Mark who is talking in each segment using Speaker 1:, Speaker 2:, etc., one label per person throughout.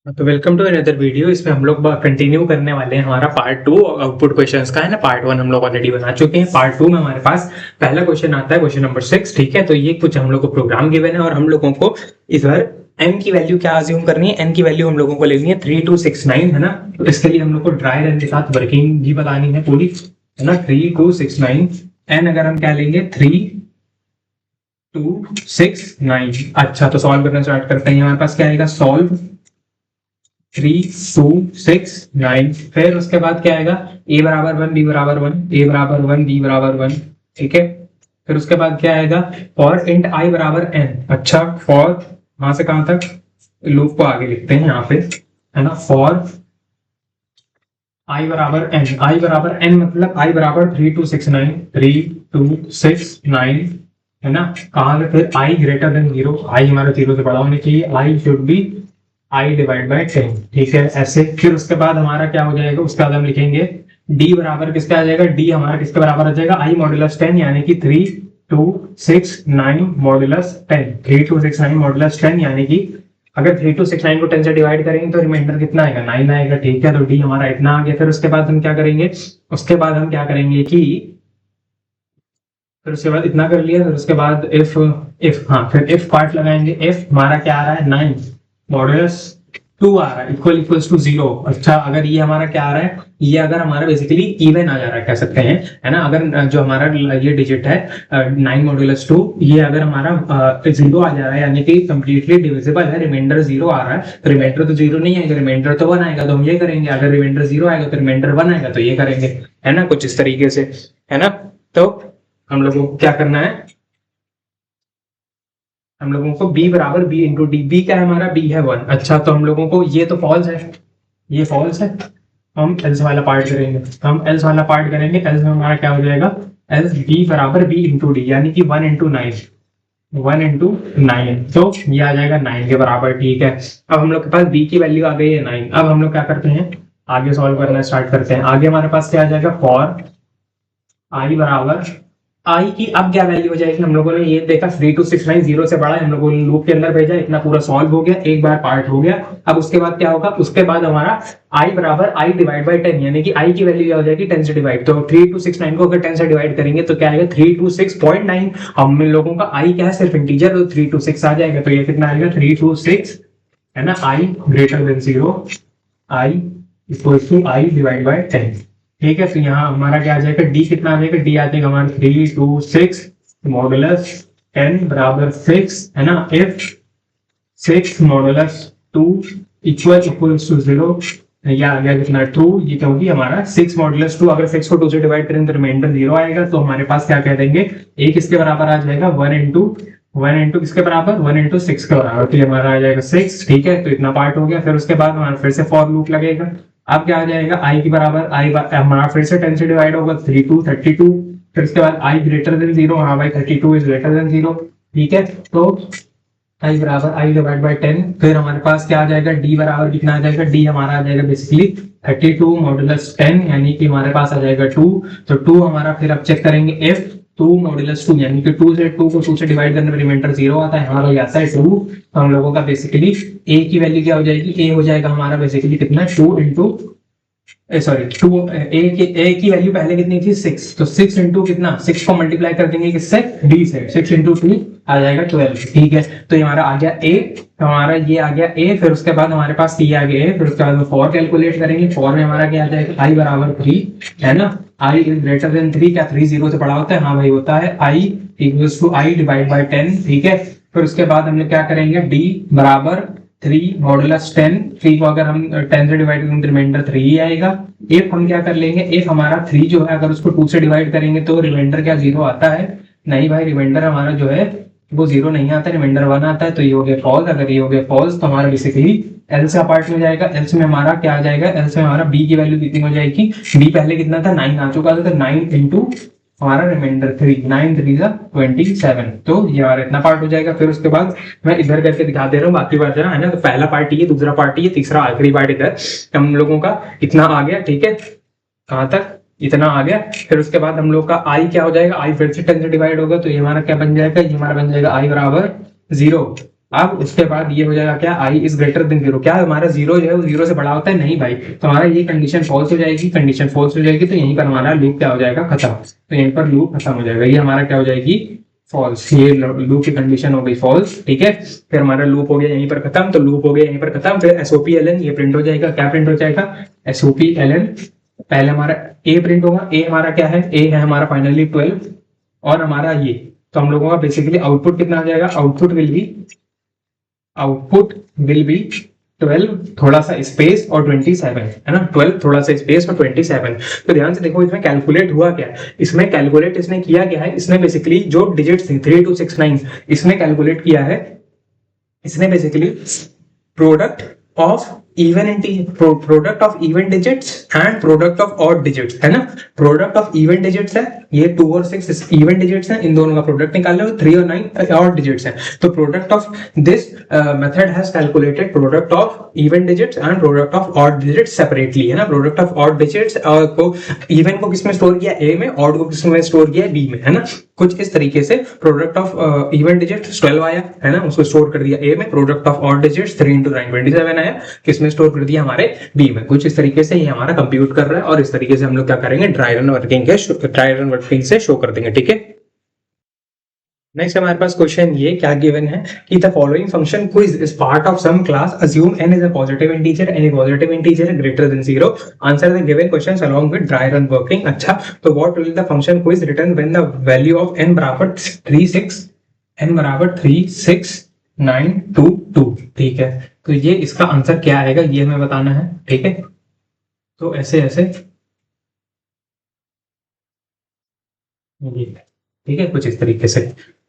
Speaker 1: तो welcome to another video. इसमें हम लोग कंटिन्यू करने वाले हैं हमारा पार्ट टू आउटपुट क्वेश्चंस का। है ना, पार्ट वन हम लोग ऑलरेडी बना चुके हैं। पार्ट टू में हमारे पास पहला क्वेश्चन आता है, क्वेश्चन नंबर 6। ठीक है, तो ये कुछ हम लोग को प्रोग्राम गिवन है और हम लोगों को इधर n की वैल्यू क्या अज्यूम करनी है। n की वैल्यू हम लोगों को लेनी है 3269, है ना। तो इसके लिए हम लोग को ड्राई रन के साथ वर्किंग भी बतानी है पूरी, है ना। 3269 n अगर हम क्या लेंगे 3269। अच्छा, तो सॉल्व करना स्टार्ट करते हैं। हमारे पास क्या आएगा, सॉल्व 3269। फिर उसके बाद क्या आएगा, a बराबर 1 b बराबर 1, a बराबर 1 b बराबर 1। ठीक है, फिर उसके बाद क्या आएगा, फॉर इंट i बराबर n। अच्छा, फॉर वहां से कहां तक, लूप को आगे लिखते हैं यहाँ पे, है ना। फॉर i बराबर n, i बराबर n मतलब i बराबर 3269 है ना। कहां से, फिर i ग्रेटर देन 0, i हमारा 0 से बड़ा होने चाहिए, i should be i divide by 10। ठीक है, ऐसे। फिर उसके बाद हमारा क्या हो जाएगा, उसके बाद हम लिखेंगे d बराबर किसका आ जाएगा, d हमारा किसके बराबर आ जाएगा, i मॉडुलस 10, यानी कि 3269 मॉडुलस 10। 3269 मॉडुलस 10 यानी कि अगर 3269 को 10 से डिवाइड करेंगे तो रिमाइंडर कितना आएगा, 9 आएगा। ठीक है, तो d हमारा इतना आ गया। फिर उसके बाद हम क्या करेंगे, उसके बाद हम क्या करेंगे कि फिर उसके बाद इतना कर लिया। फिर उसके बाद इफ हाँ, फिर इफ पार्ट लगाएंगे। इफ हमारा क्या आ रहा है, 9 मॉडुलस 2 आ रहा है, इक्वल्स टू 0। अच्छा, अगर ये हमारा क्या आ रहा है, ये अगर हमारा बेसिकली इवन आ जा रहा है कह सकते हैं, है ना। अगर जो हमारा ये डिजिट है 9 मॉडुलस 2, ये अगर हमारा 0 आ जा रहा है यानी कि कंप्लीटली डिविजिबल है, रिमाइंडर 0 आ रहा है, तो रिमाइंडर तो 0 नहीं आएगा, रिमाइंडर तो 1 आएगा, तो हम ये करेंगे। अगर रिमाइंडर 0 आएगा तो रिमाइंडर 1 आएगा, तो ये करेंगे, है ना, कुछ इस तरीके से, है ना। तो हम लोगों को क्या करना है, हम लोगों को b बराबर b इंटू डी। b क्या है हमारा, b है 1। अच्छा, तो हम लोगों को ये तो फॉल्स है, ये फॉल्स है, हम एल्स वाला पार्ट करेंगे। हम एल्स वाला पार्ट करेंगे, एल्स में हमारा क्या हो जाएगा, एल्स b बराबर b इंटू डी, यानी कि 1 इंटू 9, 1 इंटू 9, तो ये आ जाएगा 9 के बराबर। ठीक है, अब हम लोग के पास b की वैल्यू आ गई है 9। अब हम लोग क्या करते हैं, आगे सॉल्व करना स्टार्ट करते हैं। आगे हमारे पास क्या आ जाएगा, फॉर i बराबर, आई की अब क्या वैल्यू हो जाएगी, हम लोगों ने ये देखा 3269 0 से बड़ा है, हम लोगों ने लूप के अंदर भेजा, इतना पूरा सॉल्व हो गया, एक बार पार्ट हो गया। अब उसके बाद क्या होगा, उसके बाद हमारा i बराबर i डिवाइड बाई 10, यानी कि i की वैल्यू क्या हो जाएगी 10 से डिवाइड। तो 3269 को अगर 10 से डिवाइड करेंगे तो क्या आएगा 326.9। हम लोगों का i क्या है, सिर्फ इंटीजर, तो 326 आ जाएगा। तो ये कितना आएगा 326, है ना। i greater than 0, i equal to i divide by 10। ठीक है, तो यहाँ हमारा क्या आ जाएगा, d कितना आ जाएगा, d आ जाएगा हमारा 326 मॉडुलस 10 बराबर 6, है ना। इफ 6 मॉडुलस 2 इक्वल्स टू 0, या आ गया कितना 2, ये क्योंकि हमारा 6 मॉडुलस 2, अगर 6 को 2 से डिवाइड करें तो रिमाइंडर 0 आएगा, तो हमारे पास क्या कह देंगे, एक इसके बराबर आ जाएगा 1 इंटू किसके बराबर, 1 इंटू 6 के बराबर, तो ये हमारा आ जाएगा 6। ठीक है, तो इतना पार्ट हो गया। फिर उसके बाद हमारा फिर से फॉर लूप लगेगा। अब क्या आ जाएगा, i की बराबर हमारा फिर से 10 से डिवाइड होगा, 32। फिर उसके बाद i ग्रेटर देन 0, हाँ भाई 32 इज ग्रेटर देन 0। ठीक है, तो i बराबर i डिवाइड बाई 10। फिर हमारे पास क्या आ जाएगा, d बराबर कितना आ जाएगा, d हमारा आ जाएगा बेसिकली 32 मॉडुलस 10, यानी कि हमारे पास आ जाएगा 2। तो 2 हमारा, फिर अब चेक करेंगे if 2 मॉडुलस 2, यानी कि 2 को 2 से डिवाइड करने में रिमाइंडर 0 आता है, हमारा आता है 2। तो हम लोगों का बेसिकली a की वैल्यू क्या हो जाएगी, a हो जाएगा हमारा बेसिकली कितना, 2 इंटू सॉरी 2, a की वैल्यू पहले कितनी थी 6, तो 6 इंटू कितना, 6 को मल्टीप्लाई कर देंगे किससे, d से, 6 इंटू 2 आ जाएगा 12। ठीक है, तो ये हमारा आ गया a, तो हमारा ये आ गया a। फिर उसके बाद हमारे पास ये आ गया a। फिर उसके बाद फॉर कैलकुलेट करेंगे। फॉर में हमारा क्या आ जाएगा, i बराबर 3, है ना। i इज ग्रेटर देन 3, क्या 3 0 से बड़ा होता है, हाँ भाई होता है। i equals to i divide by 10। ठीक है, फिर उसके बाद हम लोग क्या करेंगे, d बराबर 3 मॉडुलस 10, 3 को अगर हम 10 से डिवाइड करेंगे तो रिमाइंडर 3 ही आएगा। इफ हम क्या कर लेंगे, इफ हमारा 3 जो है अगर उसको 2 से डिवाइड करेंगे तो रिमाइंडर क्या 0 आता है, नहीं भाई, रिमाइंडर हमारा जो है वो 0 नहीं आता, रिमाइंडर 1 आता है। तो ये हो गया फॉल्स। अगर ये हो गया फॉल्स तो हमारा बेसिकली एल्स का पार्ट में जाएगा। एल्स में हमारा क्या आ जाएगा, एल्स में हमारा b की वैल्यू कितनी हो जाएगी, b पहले कितना था 9 आ चुका था, तो 9 इंटू हमारा रिमाइंडर 3, 9 3 27। तो ये हमारा इतना पार्ट हो जाएगा। फिर उसके बाद मैं इधर करके दिखा दे रहा हूँ बाकी बात, है ना। तो पहला पार्ट ये, दूसरा पार्ट ये, तीसरा आखिरी पार्ट इधर हम लोगों का इतना आ गया। ठीक है, कहां तक, इतना आ गया। फिर उसके बाद हम लोग का i क्या हो जाएगा, i फिर से 10 से डिवाइड होगा, तो ये हमारा क्या बन जाएगा, ये हमारा बन जाएगा i बराबर 0। अब उसके बाद ये हो जाएगा क्या, I is greater than zero, क्या हमारा जीरो जो है वो जीरो से बड़ा होता है, नहीं भाई, तो हमारा ये कंडीशन फॉल्स हो जाएगी, कंडीशन फॉल्स हो जाएगी, तो यहीं पर हमारा लूप क्या हो जाएगा, खत्म, तो यहीं पर लूप खत्म हो जाएगा, ये हमारा क्या हो जाएगी, फॉल्स, ये लूप की कंडीशन हो गई फॉल्स, ठीक है। फिर हमारा लूप हो गया यहीं पर खत्म, तो लूप हो गया यहीं पर खत्म, फिर एसओपीएलएन ये प्रिंट हो जाएगा, क्या प्रिंट हो जाएगा, एसओपीएलएन, पहले हमारा ए प्रिंट होगा, ए हमारा क्या है, ए है हमारा फाइनली 12, और हमारा ये, तो हम लोगों का बेसिकली आउटपुट कितना आ जाएगा, आउटपुट विल बी 12 थोड़ा सा स्पेस और 27 है ना, 12 थोड़ा सा स्पेस और 27। तो ध्यान से देखो इसमें कैलकुलेट हुआ क्या, इसमें कैलकुलेट इसने किया क्या है, इसने बेसिकली जो डिजिट्स थी 3269 इसने कैलकुलेट किया है, इसने basically product of product of even digits and product of odd digits, है ना, प्रोडक्ट ऑफ इवन डिजिट्स है, ये 2 और 6 इवन डिजिट्स हैं, इन दोनों का प्रोडक्ट निकालना है, 3 और 9 ऑड डिजिट्स हैं, तो product of this method has calculated product of even digits and product of odd digits separately, है ना, प्रोडक्ट ऑफ ऑड डिजिट्स को इवन को किसमें स्टोर किया, ए में, ऑड को किसमें स्टोर किया, बी में, है ना, कुछ इस तरीके से प्रोडक्ट ऑफ इवन डिजिट्स 12 आया, है ना, उसको स्टोर कर दिया ए में, product of odd digits 3 into 9 27 आया, किसमें स्टोर कर दिया, हमारे बी में, कुछ इस तरीके से ये हमारा कंप्यूट कर रहा है, और इस तरीके से हम लोग क्या करेंगे, ड्राई रन वर्किंग से शो कर देंगे, ठीक है। नेक्स्ट हमारे पास क्वेश्चन ये क्या गिवन है कि the following function quiz is part of some class, assume n is a positive integer, n a positive integer है greater than 0, answer the given questions along with dry run working. अच्छा, तो what will the function quiz return when the value of n बराबर 3692, ठीक है, तो ये इसका answer क्या आएगा ये हमें बताना है, ठीक है, तो ऐसे ऐसे ठीक है, कुछ इस तरीके से,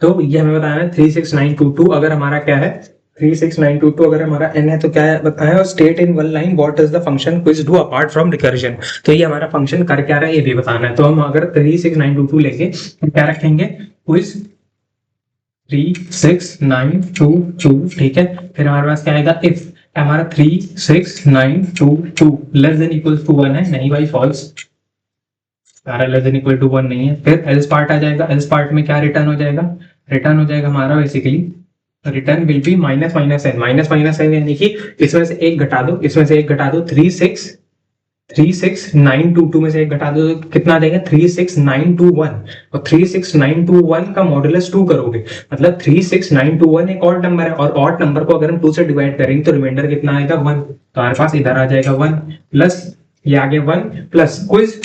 Speaker 1: तो ये हमें बताना है 36922, अगर हमारा क्या है 36922, अगर हमारा n है तो क्या है बताया, और state in one line what is the function quiz do apart from recursion, तो ये हमारा फंक्शन कर क्या रहा है ये भी बताना है, तो हम अगर 36922 लेंगे तो क्या रखेंगे, क्विज 36922, ठीक है, फिर हमारे पास क्या आएगा, इफ हमारा 36922 लेस देन इक्वल टू 1 है, नहीं भाई false, less than equal to 1 नहीं है, फिर एल्स पार्ट आ जाएगा, एल्स पार्ट में क्या रिटर्न हो जाएगा, रिटर्न हो जाएगा हमारा basically return will be minus minus N, यानी कि इसमें से एक घटा दो, 36922 में से एक घटा दो, कितना आ जाएगा 36921, और 36921 का मॉडुलस 2 करोगे, मतलब 36921 एक ऑड नंबर है, और ऑड नंबर को अगर हम 2 से डिवाइड करेंगे तो रिमाइंडर कितना आएगा 1, तो हमारे पास इधर आ जाएगा 1 प्लस ये आगे 1 plus quiz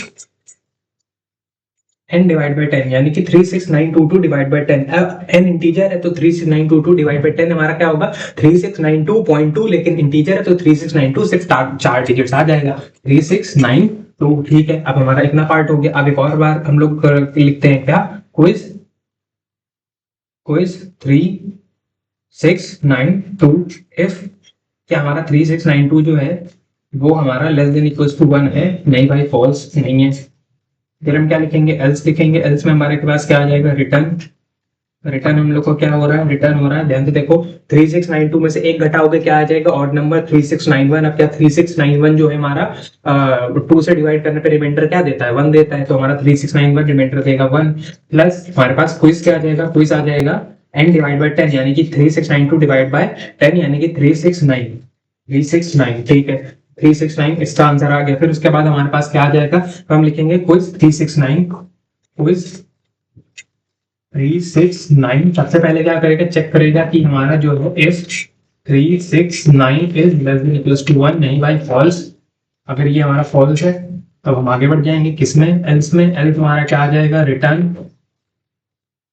Speaker 1: n divide by 10, यानी कि 36922 डिवाइड बाई 10, अब n इंटीजर है तो 36922 डिवाइड बाई 10 हमारा क्या होगा 3692.2, लेकिन इंटीजर है तो 3692 सिर्फ 4 डिजिट्स आ जाएगा 3692, ठीक है। अब हमारा इतना पार्ट हो गया, अब एक और बार हम लोग लिखते हैं क्या, क्विज 3692 इफ, क्या हमारा 3692 जो है वो हमारा लेस देन इक्वल्स टू 1 है, नहीं भाई फॉल्स नहीं है, फिर हम क्या लिखेंगे, एल्स लिखेंगे, एल्स में हमारे पास क्या आ जाएगा, रिटर्न हम लोग को क्या हो रहा है, रिटर्न हो रहा है, ध्यान से देखो 3692 में से एक घटाओगे क्या आ जाएगा, ऑड नंबर 3691, अब क्या 3691 जो है हमारा 2 से डिवाइड करने पे रिमाइंडर क्या देता है 1 देता है, तो हमारा 3691 रिमाइंडर देगा 1 प्लस हमारे पास क्विज क्या आ जाएगा, क्विज आ जाएगा n डिवाइड बाय 10, यानी कि 3692 डिवाइड बाय 10 यानी कि 369, ठीक है 369 इसका आंसर आ गया। फिर उसके बाद हमारे पास क्या आ जाएगा, तो हम लिखेंगे क्विज 369 सबसे पहले क्या करेगा, चेक करेगा कि हमारा जो है if 369 is less than equals to 1, नहीं भाई फॉल्स, अगर ये हमारा फॉल्स है तो हम आगे बढ़ जाएंगे किसमें, एल्स में, एल्स हमारा क्या आ जाएगा, रिटर्न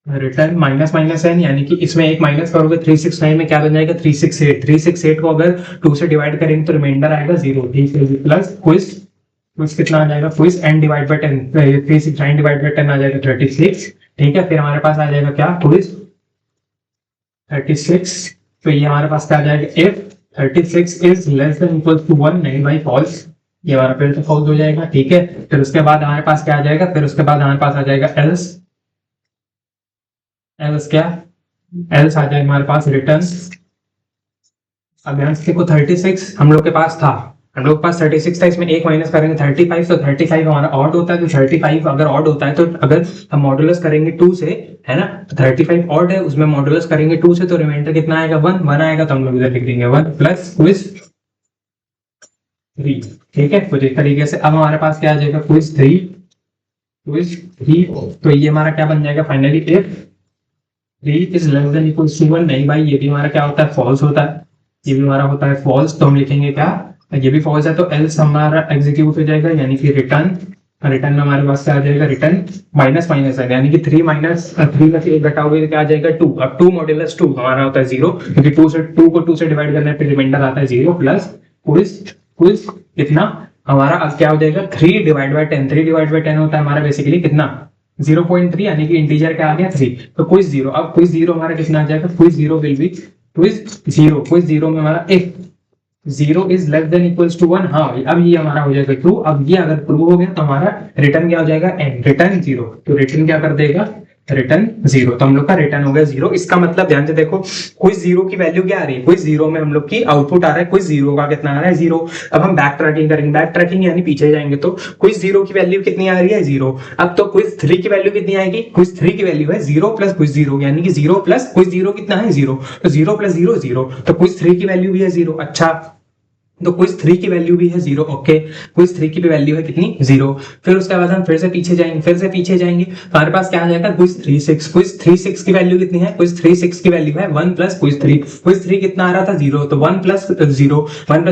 Speaker 1: माइनस माइनस एन, यानी कि इसमें एक माइनस करोगे 369 में क्या बन जाएगा 368 को अगर 2 से डिवाइड करेंगे तो रिमाइंडर आएगा 0, ठीक है, प्लस क्विज कितना आ जाएगा, quiz n divide by 10, 369 divide by 10 आ जाएगा 36, ठीक है, फिर हमारे पास आ जाएगा क्या, क्विज 36, तो ये हमारे पास क्या आ जाएगा, if 36 is less than equal to 1, नहीं भाई फॉल्स, ये हमारा फिर तो फॉल्स हो जाएगा, ठीक है। फिर उसके बाद हमारे पास क्या आ जाएगा, फिर उसके बाद हमारे पास आ जाएगा एल्स क्या, एल्स आ जाएगा हमारे पास रिटर्न, अब यहाँ देखो 36 हम लोग के पास था, हम लोग के पास 36 था, इसमें एक माइनस करेंगे 35, तो 35 हमारा ऑड होता है, तो 35 अगर ऑड होता है तो अगर हम मॉडुलस करेंगे 2 से, है ना, तो 35 ऑड है, उसमें मॉडुलस करेंगे 2 से, तो रिमाइंडर कितना आएगा 1 आएगा, तो हम लोग इधर लिख देंगे 1 प्लस क्विज 3। ठीक है, कुछ इस तरीके से। अब हमारे पास क्या आ जाएगा, क्विज 3, तो ये हमारा क्या बन जाएगा finally, if 3 is less than equal to 1। नहीं भाई, ये भी हमारा क्या होता है, फॉल्स होता है, ये भी हमारा होता है फॉल्स, तो हम लिखेंगे क्या, ये भी फॉल्स है, तो एल्स हमारा एग्जीक्यूट हो जाएगा, यानी कि रिटर्न में हमारे पास क्या आ जाएगा, रिटर्न माइनस माइनस है, यानी कि 3 माइनस 3 में से 1 घटाओगे तो क्या आ जाएगा 2। अब 2 मॉड्यूलस 2 हमारा होता है 0, क्योंकि 2 को 2 से डिवाइड करने पे रिमाइंडर आता है 0 प्लस क्विज कितना हमारा, अब क्या हो जाएगा 3 डिवाइड बाय 10। 3 डिवाइड बाय 10 होता है हमारा बेसिकली कितना, 0.3, यानी कि इंटीजर क्या आ गया 3, तो क्विज 0। अब क्विज 0 हमारा कितना आ जाएगा, क्विज 0 विल बी क्विज 0 में हमारा if 0 is less than equals to 1। हाँ भाई, अब ये हमारा हो जाएगा ट्रू। अब ये अगर ट्रू हो गया तो हमारा रिटर्न क्या हो जाएगा, एन, रिटर्न 0, तो रिटर्न क्या कर देगा, रिटर्न 0, तो हम लोग का रिटर्न हो गया 0। इसका मतलब ध्यान से देखो, क्विज 0 की वैल्यू क्या आ रही है, क्विज 0 में हम लोग की आउटपुट आ रहा है, क्विज 0 का कितना आ रहा है 0। अब हम बैक ट्रैकिंग करेंगे, बैक ट्रैकिंग यानी पीछे जाएंगे, तो क्विज 0 की वैल्यू कितनी आ रही है 0। अब तो क्विज 3 की वैल्यू कितनी आएगी, क्विज 3 की वैल्यू है 0 प्लस क्विज 0, यानी कि 0 प्लस क्विज 0 कितना है 0, तो 0 प्लस 0 0, तो क्विज 3 की वैल्यू भी है 0। अच्छा, तो क्विज 3 की वैल्यू भी है 0। ओके, क्विज 3 की भी वैल्यू है कितनी 0। फिर उसके बाद हम फिर से पीछे जाएंगे, तो हमारे पास क्या आ जाएगा, क्विज 36। क्विज 36 की वैल्यू कितनी है, क्विज 36 की वैल्यू है 1 प्लस क्विज 3। क्विज 3 कितना आ रहा था 0, तो 1 प्लस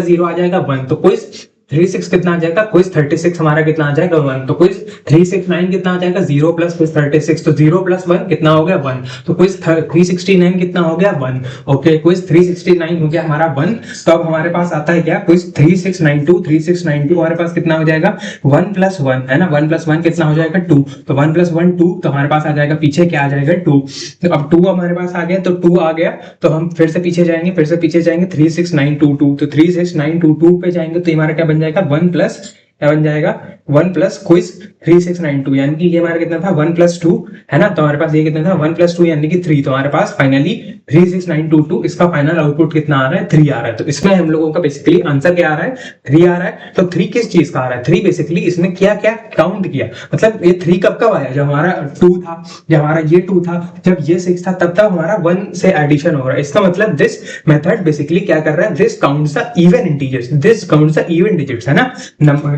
Speaker 1: 0 आ जाएगा 1, तो क्विज 36 कितना आ जाएगा, क्विज 36 हमारा कितना आ जाएगा 1, तो क्विज 369 कितना आ जाएगा 0 प्लस क्विज 36, तो 0 प्लस 1 कितना हो गया 1, तो क्विज 369 कितना हो गया 1। ओके, क्विज 369 हो गया हमारा 1। तो अब हमारे पास आता है क्या, क्विज 3692 हमारे पास कितना हो जाएगा 1 प्लस 1, है ना, 1 प्लस 1 कितना हो जाएगा 2, तो 1 प्लस 1 2, तो हमारे पास आ जाएगा पीछे क्या आ जाएगा 2। तो अब 2 हमारे पास आ गया, तो 2 आ गया, तो हम फिर से पीछे जाएंगे 36922, तो 36922 पे जाएंगे, तो हमारा क्या बन जाएगा 1 प्लस, क्या बन जाएगा 1 प्लस क्विज 3692, यानी कि ये हमारा कितना था 1 प्लस 2, है ना, तो हमारे पास ये कितना था 1 प्लस 2 यानी कि 3, तो हमारे पास फाइनली 36922, इसका फाइनल आउटपुट कितना आ रहा है 3 आ रहा है। तो इसमें हम लोगों का बेसिकली आंसर क्या आ रहा है 3 आ रहा है। तो 3 किस चीज का आ रहा है, 3 बेसिकली इसमें क्या क्या काउंट किया, मतलब ये 3 कब आया, जब हमारा 2 था, जब हमारा ये 2 था, जब ये 6 था, तब तक हमारा 1 से एडिशन हो रहा है। इसका मतलब दिस मेथड बेसिकली क्या कर रहा है, this counts the even integers, this counts the even digits, है ना,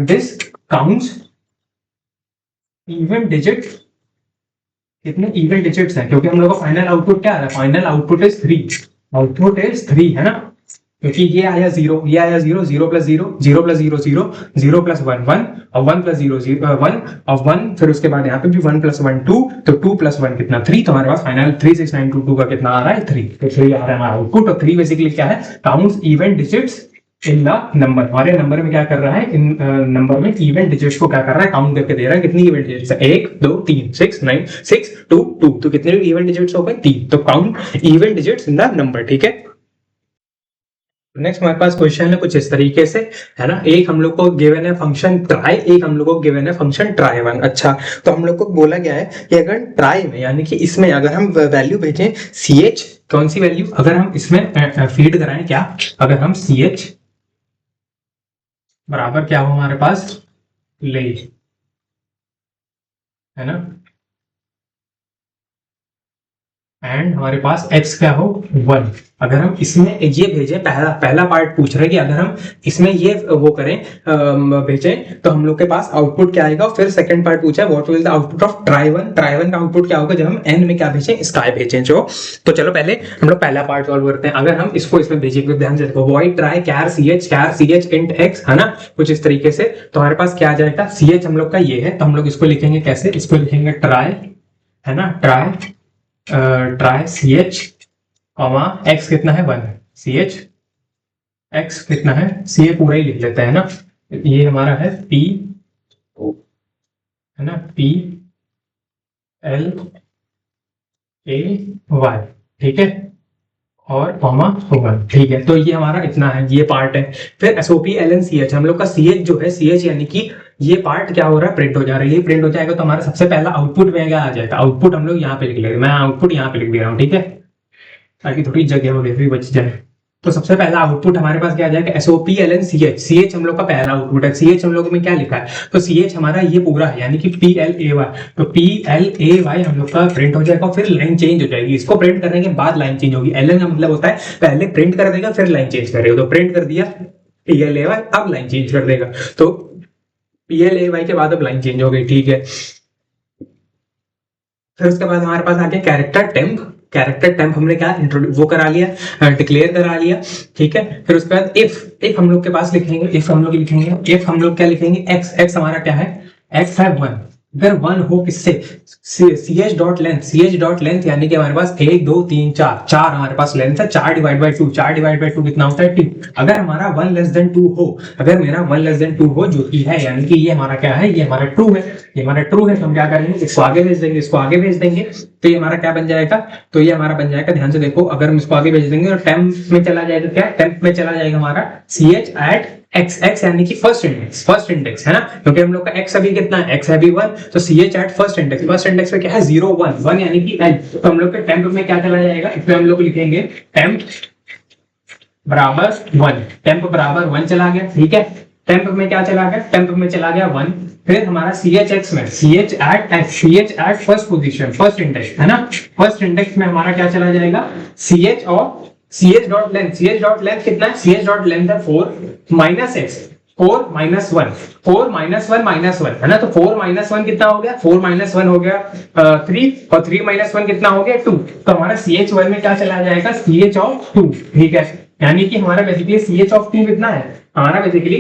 Speaker 1: दिस काउंट्स इवन डिजिट, कितने इवन डिजिट्स हैं, क्योंकि हम लोग का फाइनल आउटपुट क्या आ रहा है, final output is 3, output is 3, है ना, क्योंकि ये आया 0, ये आया 0, 0 प्लस 0, 0 प्लस 0 0, 0 प्लस 1 1, और 1 प्लस 0 1 और 1, फिर उसके बाद यहाँ पे भी 1 प्लस 1 2, तो 2 प्लस 1 कितना 3, तो हमारे पास फाइनल 36922 का कितना आ रहा है 3, तो 3 आ रहा है हमारा आउटपुट। और 3 बेसिकली क्या है, counts even digits in the number, हमारे नंबर में क्या कर रहा है, इन नंबर में इवन डिजिट्स को क्या कर रहा है, काउंट करके दे रहा है, कितनी इवन डिजिट्स है 1 2 3 6 9 6 2 2, तो कितने इवन डिजिट्स हो गए 3, तो count even digits in the number. ठीक है, नेक्स्ट हमारे पास क्वेश्चन है कुछ इस तरीके से, है ना, एक हम लोग को गिवन है फंक्शन ट्राई, एक हम लोग को गिवन है फंक्शन ट्राई वन। अच्छा, तो हम लोग को बोला गया है कि अगर ट्राई में, यानी कि इसमें अगर हम वैल्यू भेजें ch, कौन सी वैल्यू, अगर हम इसमें फीड कराएं क्या, अगर हम ch बराबर क्या हो हमारे पास ले, है ना, एंड हमारे पास x क्या हो 1, अगर हम इसमें ये भेजें, पहला पार्ट पूछ रहे हैं कि अगर हम इसमें ये वो करें भेजें तो हम लोग के पास आउटपुट क्या आएगा। फिर सेकंड पार्ट पूछा है what will the output of try one, try one का आउटपुट क्या होगा जब हम n में क्या भेजें, स्काई भेजें जो। तो चलो पहले हम लोग पहला पार्ट सॉल्व करते हैं। अगर हम इसको इसमें भेजेंगे, ध्यान से देखो, वॉइड ट्राई कैर ch इंट x, है ना, कुछ इस तरीके से, तो हमारे पास क्या आ जाएगा ch हम लोग का ये है, तो हम लोग इसको लिखेंगे कैसे, इसको लिखेंगे ट्राई, है ना, ट्राई ch कॉमा x कितना है 1, ch x कितना है, सी पूरा ही लिख लेते हैं ना, ये हमारा है p, है ना, p l a y, ठीक है, और कॉमा 1, ठीक है। तो ये हमारा इतना है, ये पार्ट है। फिर SOP ln ch, हम लोग का ch जो है, ch यानी कि ये पार्ट क्या हो रहा है, प्रिंट हो जा रहा है, ये प्रिंट हो जाएगा तो हमारा सबसे पहला आउटपुट में क्या आ जाएगा, आउटपुट हम लोग यहाँ पे लिख लेंगे, मैं आउटपुट यहाँ पे लिख दे रहा हूँ, ठीक है, ताकि थोड़ी जगह वगैरह भी बच जाए। तो सबसे पहला आउटपुट हमारे पास क्या आ जाएगा, SOPLN CH हम लोग का पहला आउटपुट है। CH हम लोग में क्या लिखा है, तो CH हमारा ये पूरा है, यानी कि PLAY, तो PLAY हम लोग का प्रिंट हो जाएगा, फिर लाइन चेंज हो जाएगी। इसको प्रिंट करने के बाद लाइन चेंज होगी। LN का मतलब होता है पहले प्रिंट कर देगा फिर लाइन चेंज करेगा, तो प्रिंट कर दिया PLAY, अब लाइन चेंज कर देगा, तो PLAY के बाद अब लाइन चेंज हो गई, ठीक है। फिर उसके बाद हमारे पास आ गया कैरेक्टर टेम्प। कैरेक्टर टेम्प हमने क्या वो करा लिया, डिक्लेयर करा लिया, ठीक है। फिर उसके बाद इफ हम लोग के पास लिखेंगे, इफ हम लोग क्या लिखेंगे, एक्स हमारा क्या है, एक्स है 1। अगर 1 हो किससे, ch डॉट लेंथ, यानी कि हमारे पास 1 2 3 4 हमारे पास लेंथ है, 4 डिवाइड बाई 2 कितना होता है 2। अगर हमारा 1 लेस देन 2 हो, अगर मेरा 1 लेस देन 2 हो, जो कि है, यानी कि ये हमारा क्या है, ये हमारा ट्रू है, ये हमारा ट्रू है, तो हम क्या करेंगे, इसको आगे भेज देंगे, इसको आगे भेज देंगे, तो ये हमारा क्या बन जाएगा, तो ये हमारा बन जाएगा, ध्यान से देखो, अगर हम इसको आगे भेज देंगे तो टेम्प में चला जाएगा, क्या टेम्प में चला जाएगा हमारा ch एट x यानी कि फर्स्ट इंडेक्स है ना, क्योंकि हम लोग का x अभी कितना है, x है अभी 1, तो ch एट फर्स्ट इंडेक्स पे क्या है 0 1 यानी कि l, तो हम लोग के टेम्प में क्या चला जाएगा, इसमें हम लोग लिखेंगे टेम्प बराबर 1, टेम्प बराबर 1 चला गया, ठीक है। टेम्प में क्या चला गया, टेम्प में चला गया 1। फिर हमारा ch में ch at first position, first index है ना, फर्स्ट इंडेक्स में हमारा क्या चला जाएगा, ch और ch डॉट लेंथ कितना है, ch डॉट लेंथ है 4 माइनस x, 4 माइनस 1 है ना, तो 4 माइनस 1 कितना हो गया, 4 माइनस 1 हो गया 3, और 3 माइनस 1 कितना हो गया 2, तो हमारा ch1 में क्या चला जाएगा, ch ऑफ 2, ठीक है। यानी कि हमारा बेसिकली ch ऑफ 2 कितना है, हमारा बेसिकली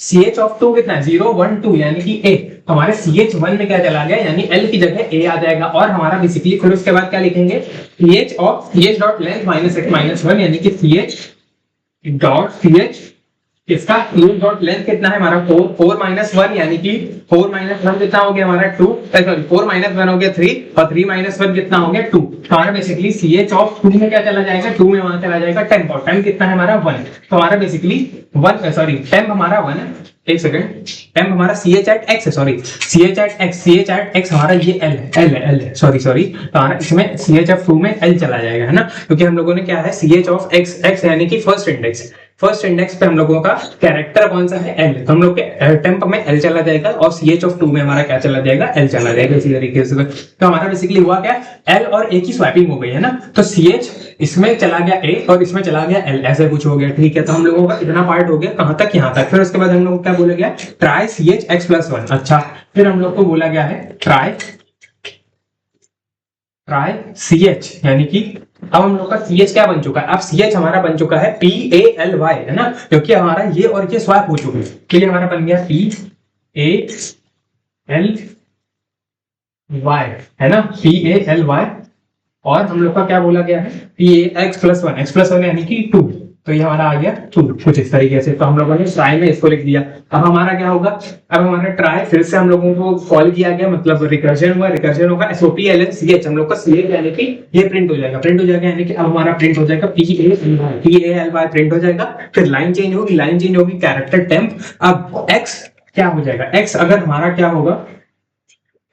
Speaker 1: ch ऑफ 2 कितना है 0 1 2 यानी कि a, तो हमारे ch1 में क्या चला गया, यानी l की जगह a आ जाएगा, और हमारा बेसिकली फिर उसके बाद क्या लिखेंगे, ch dot length minus x minus 1 यानी कि ch डॉट ch इसका डॉट लेंथ कितना है हमारा 4 माइनस 1 यानी कि 4 माइनस 1 कितना हो गया हमारा 2, सॉरी 4 माइनस 1 हो गया 3, और 3 माइनस 1 कितना हो गया 2, तो हमारा बेसिकली ch ऑफ 2 में क्या चला जाएगा, 2 में वहां चला जाएगा टेम्प, और टेम्प कितना है हमारा 1, तो हमारा बेसिकली टेम्प हमारा 1 है, एक सेकंड, टेम्प हमारा ch एट x है, सॉरी ch एट x हमारा ये l है, सॉरी तो हमारा इसमें ch ऑफ 2 में l चला जाएगा, है ना, क्योंकि हम लोगों ने क्या है ch ऑफ x यानी कि फर्स्ट इंडेक्स पे हम लोगों का कैरेक्टर कौन सा है l, तो हम लोग के टेम्प में l चला जाएगा, और ch ऑफ 2 में हमारा क्या चला जाएगा, l चला जाएगा, इसी तरीके से। तो हमारा बेसिकली हुआ क्या, l और a की स्वैपिंग हो गई है ना, तो ch इसमें चला गया a और इसमें चला गया l, ऐसे कुछ हो गया, ठीक है। तो हम लोगों का इतना पार्ट हो गया, कहां तक, यहाँ तक। फिर उसके बाद हम लोग को क्या बोला गया, ट्राई ch x प्लस 1, अच्छा, फिर हम लोग को बोला गया है ट्राई ch, यानी कि अब हम लोग का ch क्या बन चुका है, अब ch हमारा बन चुका है PALY, है ना, क्योंकि हमारा ये और ये स्वैप हो चुके हैं, तो ये हमारा बन गया PALY, है ना, PALY, और हम लोग का क्या बोला गया है x प्लस 1 यानी कि 2, तो ये हमारा आ गया 2, कुछ इस तरीके से। तो हम लोगों ने ट्राई में इसको लिख दिया। अब हमारा क्या होगा, अब हमारा ट्राई फिर से हम लोगों को कॉल किया गया, मतलब रिकर्जन होगा SOPLN CH, हम लोग का CH यानी कि ये प्रिंट हो जाएगा, यानी कि अब हमारा प्रिंट हो जाएगा PALY प्रिंट हो जाएगा, फिर लाइन चेंज होगी कैरेक्टर टेम्प। अब x क्या हो जाएगा, x अगर हमारा क्या होगा,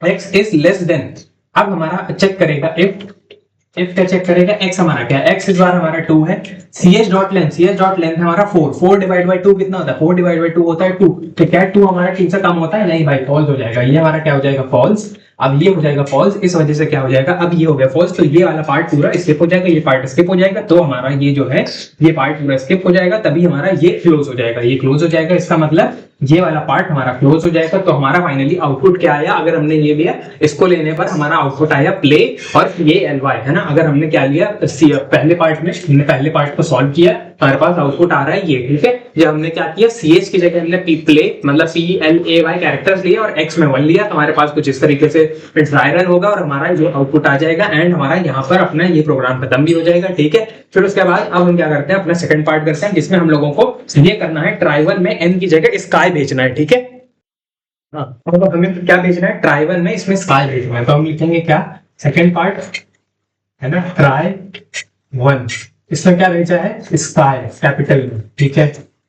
Speaker 1: x इज लेस देन, अब हमारा चेक करेगा if क्या चेक करेगा, x हमारा क्या है, x इस बार हमारा 2 है, ch डॉट लेंथ हमारा 4 डिवाइड बाई 2 कितना होता है, 4 डिवाइड बाई 2 होता है 2, तो क्या 2 हमारा 3 से कम होता है, नहीं भाई फॉल्स हो जाएगा, ये हमारा क्या हो जाएगा फॉल्स। अब ये हो जाएगा फॉल्स, इस वजह से क्या हो जाएगा, अब ये हो गया फॉल्स, तो ये वाला पार्ट पूरा स्किप हो जाएगा, ये पार्ट स्किप हो जाएगा, तो हमारा ये जो है ये पार्ट पूरा स्किप हो जाएगा, तभी हमारा ये क्लोज हो जाएगा, ये क्लोज हो जाएगा, इसका मतलब ये वाला पार्ट हमारा क्लोज हो जाएगा। तो हमारा फाइनली आउटपुट क्या आया, अगर हमने ये लिया, इसको लेने पर हमारा आउटपुट आया प्ले और PALY, है ना। अगर हमने क्या लिया पहले पार्ट में, हमने पहले पार्ट को सॉल्व किया, हमारे पास आउटपुट आ रहा है ये, ठीक है। जब हमने क्या किया, CH की जगह हमने प्ले मतलब PLAY कैरेक्टर्स लिए और x में 1 लिया, तो हमारे पास कुछ इस तरीके से ड्राई रन होगा और हमारा जो आउटपुट आ जाएगा, एंड हमारा यहाँ पर अपना ये प्रोग्राम खत्म भी हो जाएगा, ठीक है। फिर उसके बाद अब हम क्या करते हैं, अपना सेकंड पार्ट करते हैं, जिसमें हम लोगों को ये करना है, ट्राई1 में n की जगह स्काई भेजना है, ठीक है। हाँ, तो हमें क्या भेजना है, ट्राई1 में इसमें स्काई भेजना है, तो हम लिखेंगे क्या, सेकंड पार्ट है ना, ट्राई1, इसमें क्या भेजा है, स्काई कैपिटल में, ठीक है।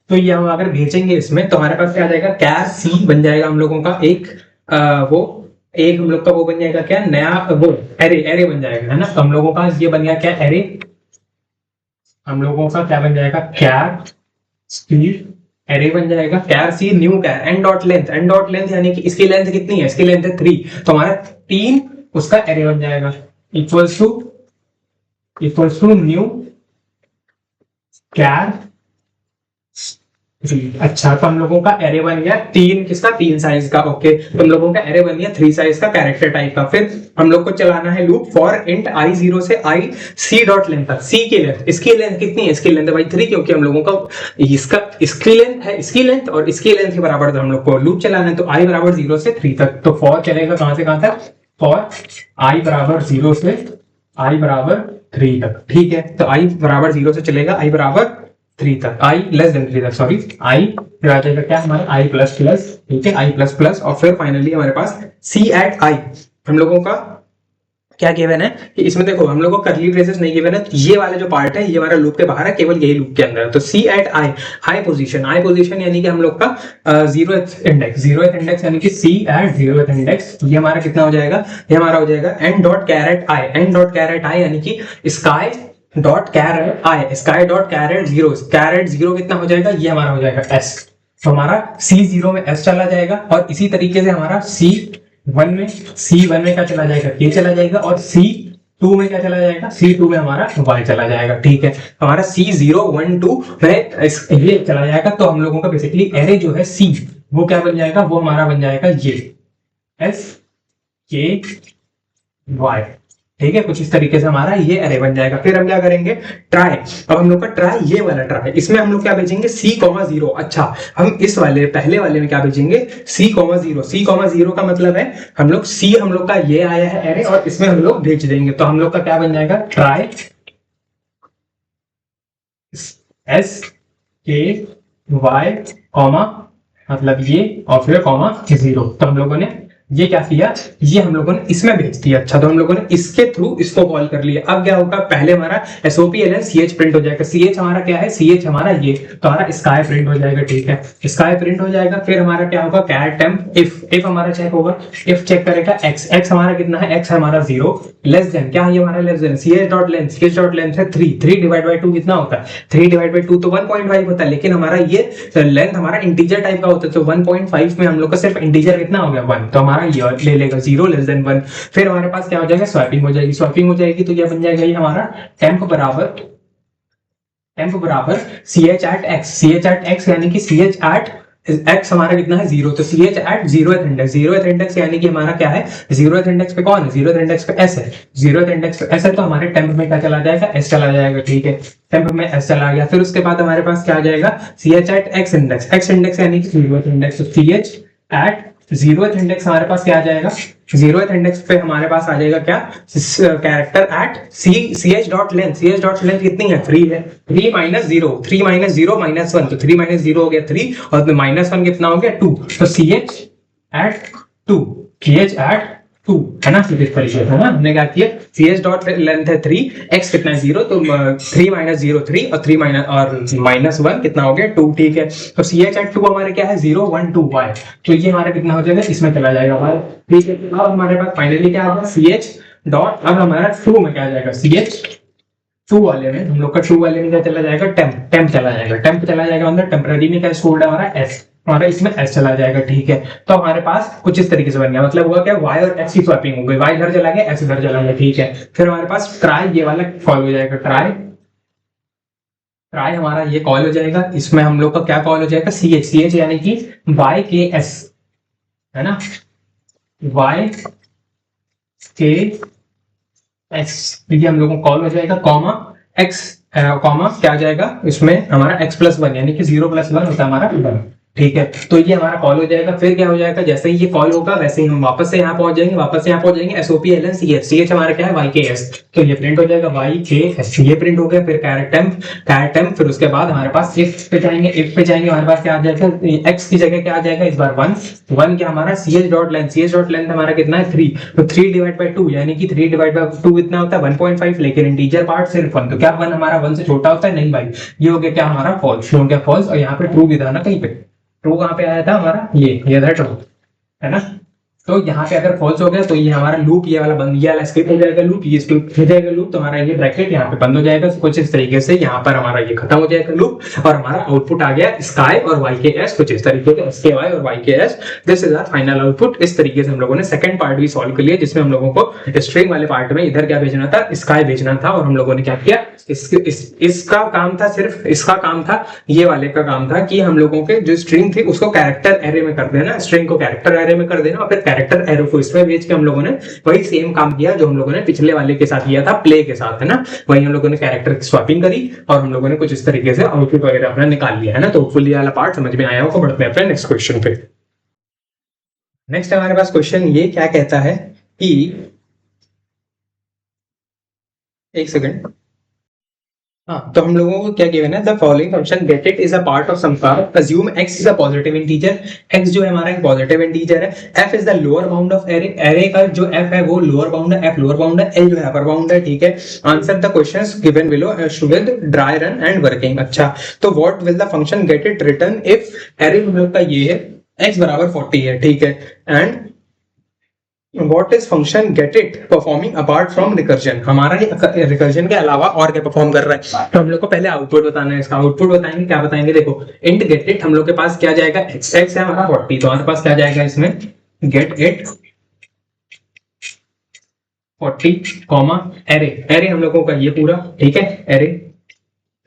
Speaker 1: तो ये हम अगर भेजेंगे इसमें, तो हमारे पास क्या आ जाएगा, क्या सी बन जाएगा हम लोगों का एक हम लोग का वो बन जाएगा क्या, नया वो एरे बन जाएगा, है ना। तो हम लोगों का ये बन गया क्या, एरे हम लोगों का क्या बन जाएगा, कैर सी एरे बन जाएगा, char C new char N dot length, N dot length यानी कि इसकी लेंथ कितनी है, इसकी लेंथ है 3, तो हमारा 3 उसका एरे बन जाएगा, इक्वल्स टू न्यू कैर। अच्छा, तो हम लोगों का एरे बन गया 3, किसका, 3 साइज का। ओके, तो हम लोगों का एरे बन गया 3 साइज का कैरेक्टर टाइप का। फिर हम लोग को चलाना है लूप फॉर इंट आई 0 से आई सी डॉट लेंथ तक। सी की लेंथ, इसकी लेंथ कितनी है, इसकी लेंथ है भाई 3, क्योंकि हम लोगों का इसकी लेंथ है, इसकी लेंथ और इसकी लेंथ के बराबर हम लोग को लूप चलाना है। तो आई बराबर 0 से 3 तक, तो फॉर चलेगा कहां से कहां तक, फॉर आई बराबर 0 से आई बराबर 3 तक। ठीक है, तो आई बराबर 0 से चलेगा आई बराबर 3 तक, आई लेस देन 3 तक, सॉरी, आई फिर आ जाएगा क्या हमारा आई प्लस प्लस। ठीक है, आई प्लस प्लस, और फिर फाइनली हमारे पास सी एट आई। हम लोगों का क्या गिवन है कि इसमें देखो हम लोगों को करली ब्रेसेस नहीं गिवन है, ये वाला जो पार्ट है ये हमारा लूप के बाहर है, केवल यही लूप के अंदर है। तो सी एट आई, हाई पोजीशन यानी कि हम लोग का जीरोथ इंडेक्स यानी कि सी एट जीरोथ इंडेक्स, ये हमारा कितना हो जाएगा, ये हमारा हो जाएगा एन डॉट कैरेट आई यानी कि स्काई डॉट कैरेट आई, स्काई डॉट कैरेट जीरो कितना हो जाएगा, ये हमारा हो जाएगा एस। तो हमारा C0 में S चला जाएगा, और इसी तरीके से हमारा C1 में क्या चला जाएगा, K चला जाएगा, और C2 में क्या चला जाएगा, C2 में हमारा Y चला जाएगा। ठीक है, हमारा C0 1 2 में ये चला जाएगा। तो हम लोगों का बेसिकली एरे जो है C, वो क्या बन जाएगा, वो हमारा बन जाएगा ये S K Y। ठीक है, कुछ इस तरीके से हमारा ये एरे बन जाएगा। फिर हम क्या करेंगे, ट्राई। अब हम लोग का ट्राई, ये वाला ट्राई, इसमें हम लोग क्या भेजेंगे, C,0। अच्छा, हम इस वाले पहले वाले में क्या भेजेंगे, C,0 का मतलब है हम लोग हम लोग का ये आया है एरे, और इसमें हम लोग भेज देंगे। तो हम लोग का क्या बन जाएगा, try S K Y comma, मतलब ये, और फिर कॉमा 0। तो हम लोगों ने ये क्या किया, ये हम लोगों ने इसमें भेज दिया। अच्छा, तो हम लोगों ने इसके थ्रू इसको कॉल कर लिया। अब क्या होगा, पहले हमारा SOPLN CH प्रिंट हो जाएगा। CH हमारा क्या है, CH हमारा ये, तो हमारा स्काई प्रिंट हो जाएगा। ठीक है, स्काई प्रिंट हो जाएगा। फिर हमारा क्या होगा, कैर टेम्प इफ हमारा चेक होगा, इफ चेक करेगा x हमारा कितना है, x हमारा 0 लेस देन, क्या है ये हमारा less than, CH dot length है 3 डिवाइड बाय 2 कितना होता है, 3 डिवाइड बाय 2 तो 1.5 होता है, लेकिन हमारा ये लेंथ हमारा इंटीजर टाइप का होता है। तो 1.5 में हम लोग का सिर्फ इंटीजर कितना हो गया, 1, तो हमारा ये ले लेगा 0 लेस देन 1। फिर हमारे पास क्या हो जाएगा, स्वैपिंग हो जाएगी। तो ये बन जाएगा ये हमारा टेम्प बराबर CH एट x यानी कि CH एट x हमारा कितना है, 0। तो CH एट जीरोथ इंडेक्स यानी कि हमारा क्या है, जीरोथ इंडेक्स पे कौन है, जीरोथ इंडेक्स पे S है, जीरोथ इंडेक्स पे S है, तो हमारे टेम्प में क्या चला जाएगा, S चला जाएगा। ठीक है, टेम्प में S चला गया। फिर उसके बाद हमारे पास क्या आ जाएगा, CH एट x इंडेक्स यानी कि जीरोथ इंडेक्स। तो CH एट जीरोथ इंडेक्स हमारे पास क्या आ जाएगा, जीरोथ इंडेक्स पे हमारे पास आ जाएगा क्या, character eight CH dot length कितनी है, 3 है, 3 माइनस 0 माइनस 1, तो 3 माइनस 0 हो गया 3, और माइनस 1 कितना हो गया 2, तो CH एट 2 है ना। इस तरीके से है ना, हमने क्या किया, CH डॉट लेंथ है 3, x कितना है 0, तो 3 माइनस 0 3, और 3 माइनस 1 कितना हो गया 2। ठीक है, तो CH एट 2 हमारे क्या है, 0 1 2 y, तो ये हमारा कितना हो जाएगा, इसमें चला जाएगा हमारा। ठीक है, अब हमारे पास फाइनली क्या होगा, CH डॉट, अब हमारा 2 में क्या आ जाएगा, CH 2 वाले में हम लोग का 2 वाले में क्या चला जाएगा, टेम्प चला जाएगा अंदर। टेम्पररी में क्या स्टोर्ड है हमारा S, हमारा इसमें S चला जाएगा। ठीक है, तो हमारे पास कुछ इस तरीके से बन गया, मतलब हुआ क्या, y और x की स्वैपिंग हो गई, y इधर चला गया, s इधर चला गया। ठीक है, फिर हमारे पास ट्राई, ये वाला कॉल हो जाएगा, ट्राई हमारा ये कॉल हो जाएगा। इसमें हम लोग का क्या कॉल हो जाएगा, CH यानी कि YKS है ना, YKS, ठीक है, हम लोग को कॉल हो जाएगा, कॉमा x कॉमा क्या आ जाएगा, इसमें हमारा x प्लस 1 यानी कि 0 प्लस 1 होता है हमारा 1। ठीक है, तो ये हमारा कॉल हो जाएगा। फिर क्या हो जाएगा, जैसे ही ये कॉल होगा वैसे ही हम वापस से यहाँ पहुंच जाएंगे, SOPLN CH हमारा क्या है, YKS, तो ये प्रिंट हो जाएगा YKS, ये प्रिंट हो गया। फिर कैरेट टेम्प, फिर उसके बाद हमारे पास इफ पे जाएंगे, हमारे पास क्या आ जाएगा, x की जगह क्या आ जाएगा, इस बार 1 क्या हमारा CH डॉट लेंथ हमारा कितना है 3, तो 3 डिवाइड बाय 2 यानी कि 3 डिवाइड बाय 2 कितना होता है 1.5, लेकिन इंटीजर पार्ट सिर्फ 1, तो क्या 1 हमारा 1 से छोटा होता है, नहीं भाई, ये हो गया क्या हमारा फॉल्स, हो गया फॉल्स, और यहाँ पे ट्रू भी था ना, कहीं पे ट्रू कहाँ पे आया था हमारा, ये था ट्रू है ना। तो यहाँ पे अगर फॉल्स हो गया तो ये हमारा लूप, ये वाला बंद, ये वाला स्किप हो जाएगा लूप, ये स्किप हो जाएगा लूप, तो हमारा ये ब्रैकेट यहाँ पे बंद हो जाएगा। तो कुछ इस तरीके से यहाँ पर हमारा ये खत्म हो जाएगा लूप, और हमारा आउटपुट आ गया स्काई और वाई के एस, कुछ इस तरीके से एस के वाई और वाई के S. This is our final output. इस तरीके से हम लोगों ने सेकंड पार्ट भी सॉल्व कर लिया, जिसमें हम लोगों को स्ट्रिंग वाले पार्ट में इधर क्या भेजना था, स्काई भेजना था, और हम लोगों ने क्या किया, इसका काम था, सिर्फ इसका काम था, ये वाले का काम था कि हम लोगों के जो स्ट्रिंग थी उसको कैरेक्टर एरे में कर देना, स्ट्रिंग को कैरेक्टर एरे में कर देना, और फिर कैरेक्टर एरे को इसमें भेज के हम लोगों ने वही सेम काम किया जो हम लोगों ने पिछले वाले के साथ किया था, प्ले के साथ, है ना। वही हम लोगों ने कैरेक्टर की स्वैपिंग करी और हम लोगों ने कुछ इस तरीके से आउटपुट वगैरह अपना निकाल लिया, है ना। तो होपफुली वाला पार्ट समझ में आया होगा। बढ़ते हैं अपने नेक्स्ट क्वेश्चन पे। नेक्स्ट हमारे पास क्वेश्चन ये क्या कहता है कि, एक सेकंड, हाँ, तो हम लोगों को क्या गिवन है, the following function get it is a part of some car, assume x is a positive integer, x जो है हमारा एक पॉजिटिव इंटीजर है, f is the lower bound of array, array का जो f है वो लोअर बाउंड है, f लोअर बाउंड है, l जो है अपर बाउंड है, ठीक है। Answer the questions given below with dry run and working. अच्छा, तो what will the function get it return if array हम लोग का ये है x बराबर 40 है, ठीक है, and What is function get it performing apart from recursion? हमारा ये रिकर्जन के अलावा और क्या परफॉर्म कर रहा है, तो हम लोग को पहले आउटपुट बताना है। इसका आउटपुट बताएंगे, क्या बताएंगे, देखो इंट गेट इट, हम लोग के पास क्या जाएगा, x है हमारा 40, तो हमारे पास क्या जाएगा इसमें, gate it 40 comma array, array हम लोगों का ये पूरा, ठीक है, एरे,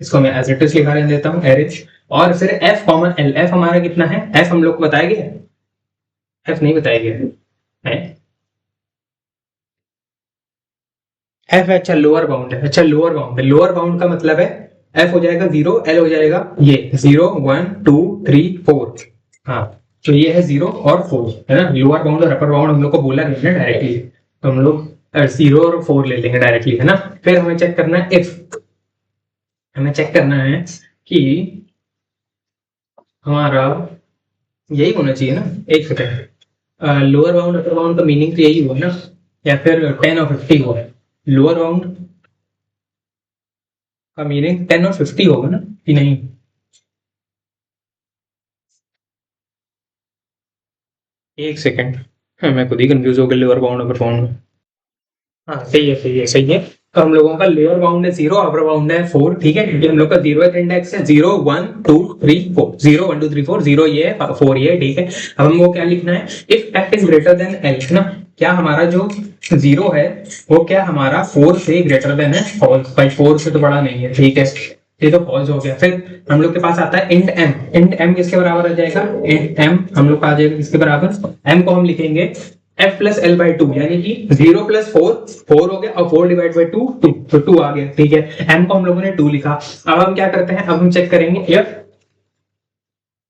Speaker 1: इसको मैं एज इट इज लिखा देता हूँ एरे, और फिर f कॉमा l, f हमारा कितना है, f हम लोग को बताया गया, f नहीं बताया गया है, एफ है, अच्छा लोअर बाउंड है, अच्छा लोअर बाउंड है, लोअर बाउंड का मतलब है एफ हो जाएगा 0, एल हो जाएगा ये 0 1 2 3 4, हाँ, तो ये है 0 और 4, है ना। लोअर बाउंड और अपर बाउंड हम लोग को बोला नहीं है डायरेक्टली, तो हम लोग 0 और 4 ले लेंगे डायरेक्टली, है ना। फिर हमें चेक करना है इफ, हमें चेक करना है कि हमारा यही होना चाहिए ना, एक second, lower bound upper bound का मीनिंग तो यही हुआ ना, या फिर 10 और 50 हुआ है, लोअर बाउंड का मीनिंग 10 और 50 होगा ना, कि नहीं, एक सेकंड, मैं खुद ही कंफ्यूज हो गया लोअर बाउंड अपर बाउंड में। हाँ सही है, सही है, सही है। तो हम लोगों का लोअर बाउंड है 0, अपर बाउंड है 4, ठीक है, क्योंकि हम लोग का 0th इंडेक्स है 0 1 2 3 4, 0 1 2 3 4, 0 ये है 4 ये है, ठीक है। अब हमको क्या लिखना है, if f is greater than l, है ना, क्या हमारा जो 0 है वो क्या हमारा 4 से ग्रेटर देन है, फॉल्स, भाई 4 से तो बड़ा नहीं है, ठीक है, ये तो फॉल्स हो गया। फिर हम लोग के पास आता है इंट m, इंट m किसके बराबर आ जाएगा, इंट m हम लोग का आ जाएगा किसके बराबर, m को हम लिखेंगे f प्लस एल बाई 2, यानी कि 0 प्लस 4 4 हो गया, और 4 डिवाइड बाई 2 2, तो 2 आ गया, ठीक है। m को हम लोगों ने 2 लिखा। अब हम क्या करते हैं, अब हम चेक करेंगे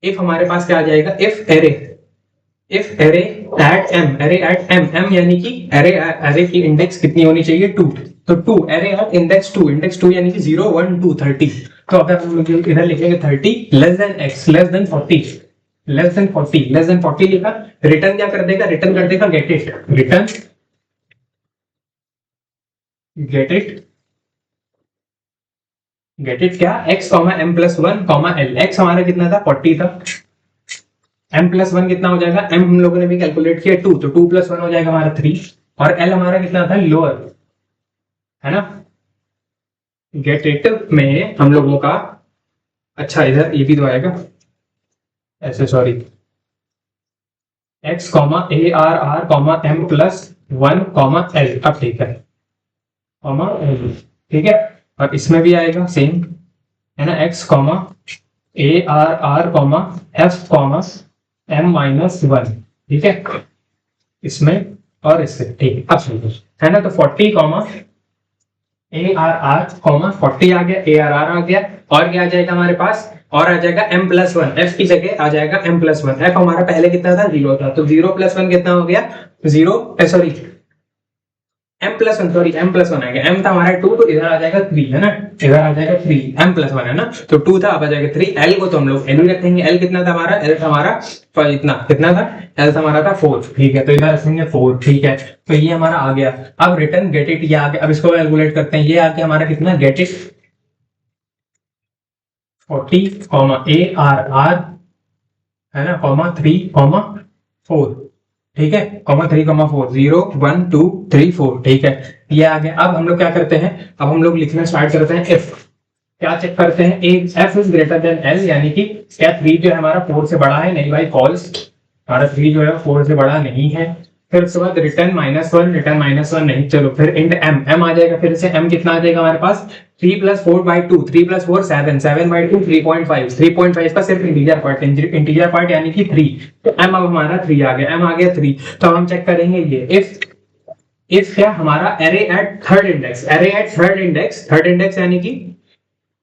Speaker 1: if हमारे पास क्या आ जाएगा, if array at m, array at m यानी कि array की इंडेक्स कितनी होनी चाहिए, 2, तो 2 array at इंडेक्स 2 यानी कि 0 1 2 30, तो अगर हम लोग इधर लिखेंगे 30 less than x less than 40, less than 40 लिखा, रिटर्न क्या कर देगा, रिटर्न कर देगा get it, return get it क्या, x comma m plus 1 comma l, x हमारा कितना था 40 था, m प्लस 1 कितना हो जाएगा, m हम लोगों ने भी कैलकुलेट किया 2, तो 2 प्लस 1 हो जाएगा हमारा 3, और l हमारा कितना था लोअर, है ना। गेट इट में हम लोगों का, अच्छा इधर ये भी तो आएगा ऐसे, sorry, x comma A R R comma M plus 1 comma L, अब ठीक है, कॉमा एल, ठीक है, और इसमें भी आएगा सेम, है ना, x comma A R R comma F comma M minus 1, ठीक है, इसमें और इससे, ठीक अब है ना। तो 40 comma A R R comma 40 आ गया, ए आर आर आ गया, और क्या आ जाएगा हमारे पास, और आ जाएगा m प्लस 1, f की जगह आ जाएगा m प्लस 1, f हमारा पहले कितना था 0 था, तो 0 प्लस 1 कितना हो गया 0, sorry m plus 1, sorry m plus 1 आ गया, m था हमारा 2, तो इधर आ जाएगा 3, है ना, इधर आ जाएगा 3, m प्लस 1 है ना, तो 2 था, अब आ जाएगा 3, l को तो हम लोग l ही रखेंगे, l कितना था हमारा, l था हमारा इतना, कितना था, l था हमारा था 4, ठीक है, तो इधर रखेंगे 4, ठीक है, तो ये हमारा आ गया। अब रिटर्न गेट इट ये आ गया, अब इसको कैलकुलेट करते हैं, ये आ गया हमारा कितना, get it 40 comma A R R, है ना, कॉमा 3 कॉमा 4, ठीक है, कॉमा 3, 4, 0 1 2 3 4, ठीक है, ये आ गया। अब हम लोग क्या करते हैं, अब हम लोग लिखना स्टार्ट करते हैं इफ। क्या चेक करते हैं, F is greater than L, यानी कि क्या 3 जो है हमारा 4 से बड़ा है, नहीं भाई फॉल्स, हमारा 3 जो है 4 से बड़ा नहीं है। फिर उसके बाद रिटर्न -1, रिटर्न -1 नहीं, चलो फिर इंट एम, एम आ जाएगा, फिर से एम कितना आ जाएगा हमारे पास 3 + 4/2, 3 + 4 7, 7/2 3.5, 3.5 का सिर्फ इंटीजर पार्ट, इंटीजर पार्ट यानी कि 3, तो एम अब हमारा 3 आ गया, एम आ गया 3। तो हम चेक करेंगे ये इफ क्या हमारा array at third index, array at third index, third index यानी कि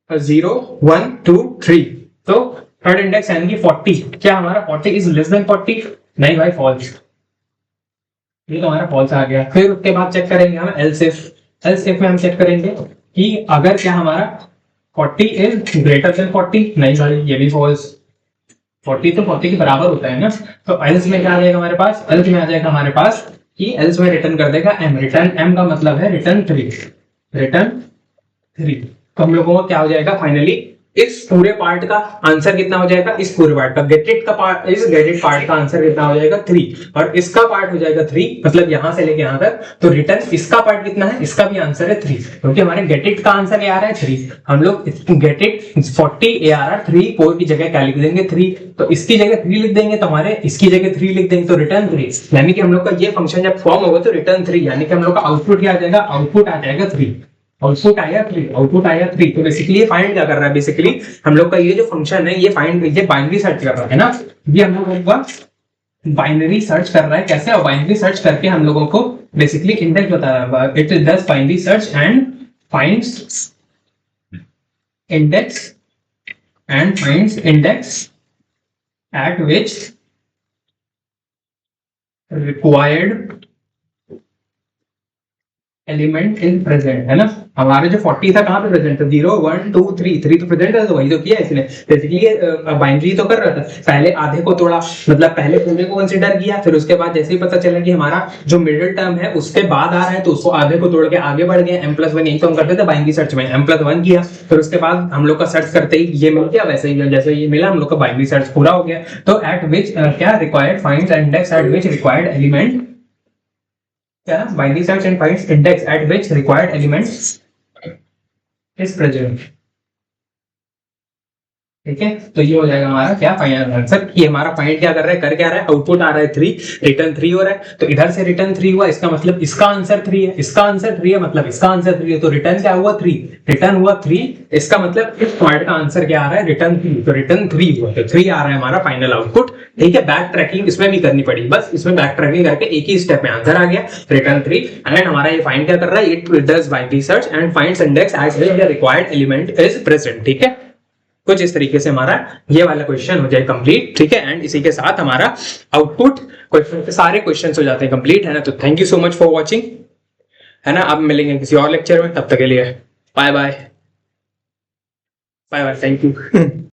Speaker 1: 0 1 2 3, तो थर्ड इंडेक्स यानी कि 40, क्या हमारा 40 इज लेस देन 40, नहीं भाई फॉल्स, ये तो हमारा फॉल्स आ गया। फिर उसके बाद चेक करेंगे हम एल्स इफ, एल्स इफ में हम चेक करेंगे कि अगर क्या हमारा 40 इज ग्रेटर देन 40, नहीं भाई ये भी फॉल्स, 40 तो 40 के बराबर होता है ना, तो एल्स में क्या आ जाएगा हमारे पास, एल्स में आ जाएगा हमारे पास कि एल्स में रिटर्न कर देगा एम, रिटर्न एम का मतलब है रिटर्न 3, रिटर्न 3। तो हम लोगों को क्या हो जाएगा फाइनली, इस पूरे पार्ट का आंसर कितना हो जाएगा, इस पूरे पार्ट का गेटेड का पार्ट, इस गेटेड पार्ट का आंसर कितना हो जाएगा 3, और इसका पार्ट हो जाएगा 3, मतलब यहां से लेके यहां तक, तो रिटर्न इसका पार्ट कितना है, इसका भी आंसर है 3, क्योंकि हमारे गेटेड का आंसर ये आ रहा है 3, हम लोग गेटेड 40 ARR 3 4 की जगह क्या लिख देंगे 3, तो इसकी जगह 3 लिख देंगे, तो हमारे इसकी जगह 3 लिख देंगे, तो रिटर्न 3, यानी कि हम लोग का ये फंक्शन जब फॉर्म होगा तो रिटर्न 3, यानी कि हम लोग का आउटपुट क्या आ जाएगा, आउटपुट आ जाएगा 3, आउटपुट आया 3, आउटपुट आया 3। तो बेसिकली ये फाइंड क्या कर रहा है, बेसिकली हम लोग का ये जो फंक्शन है ये फाइंड, ये बाइनरी सर्च कर रहा है ना, ये हम लोगों का बाइनरी सर्च कर रहा है, कैसे, और बाइनरी सर्च करके हम लोगों को बेसिकली इंडेक्स बता रहा है, it does binary search and finds index at which required element is present, है ना, हमारे जो 40 था कहां पे प्रेजेंट था, 0 1 2 3, 3 तो प्रेजेंट है, तो वही तो किया इसने, बेसिकली बाइनरी तो कर रहा था, पहले आधे को तोड़ा, मतलब पहले पूरे को कंसीडर किया, फिर उसके बाद जैसे ही पता चला कि हमारा जो मिडिल टर्म है उसके बाद आ रहा है, तो उसको आधे को तोड़ के आगे बढ़ गए, m+1 यही तो हम करते थे बाइनरी सर्च में, m+1 किया, फिर उसके बाद हम लोग का सर्च करते ही ये मिल गया, वैसे ही जैसे ये मिला हम लोग का बाइनरी सर्च पूरा हो गया। तो एट विच क्या required finds index at which required element, क्या binary search and finds index at which required elements is present, ठीक है। तो ये हो जाएगा हमारा क्या फाइनल आंसर, ये हमारा फाइंड क्या कर रहा है, कर क्या रहा है, आउटपुट आ रहा है 3, रिटर्न 3 हो रहा है, तो इधर से रिटर्न 3 हुआ, इसका मतलब इसका आंसर 3 है, इसका आंसर 3 है, मतलब इसका आंसर 3 है, तो रिटर्न क्या हुआ 3, रिटर्न हुआ 3, इसका मतलब इस पार्ट का आंसर क्या आ रहा है, रिटर्न 3, तो रिटर्न 3 हुआ, तो 3 आ रहा है हमारा फाइनल आउटपुट, ठीक है। बैक ट्रैकिंग इसमें भी करनी पड़ी, बस इसमें बैक ट्रैकिंग करके एक ही स्टेप में आंसर आ गया रिटर्न 3, एंड हमारा ये फाइंड क्या कर रहा है, it does binary search and finds index as the required element is present, ठीक है। कुछ इस तरीके से हमारा ये वाला क्वेश्चन हो जाए कंप्लीट, ठीक है, एंड इसी के साथ हमारा आउटपुट क्वेश्चन सारे क्वेश्चंस हो जाते हैं कंप्लीट, है ना। तो thank you so much for watching, है ना, अब मिलेंगे किसी और लेक्चर में, तब तक के लिए bye bye, bye bye, thank you.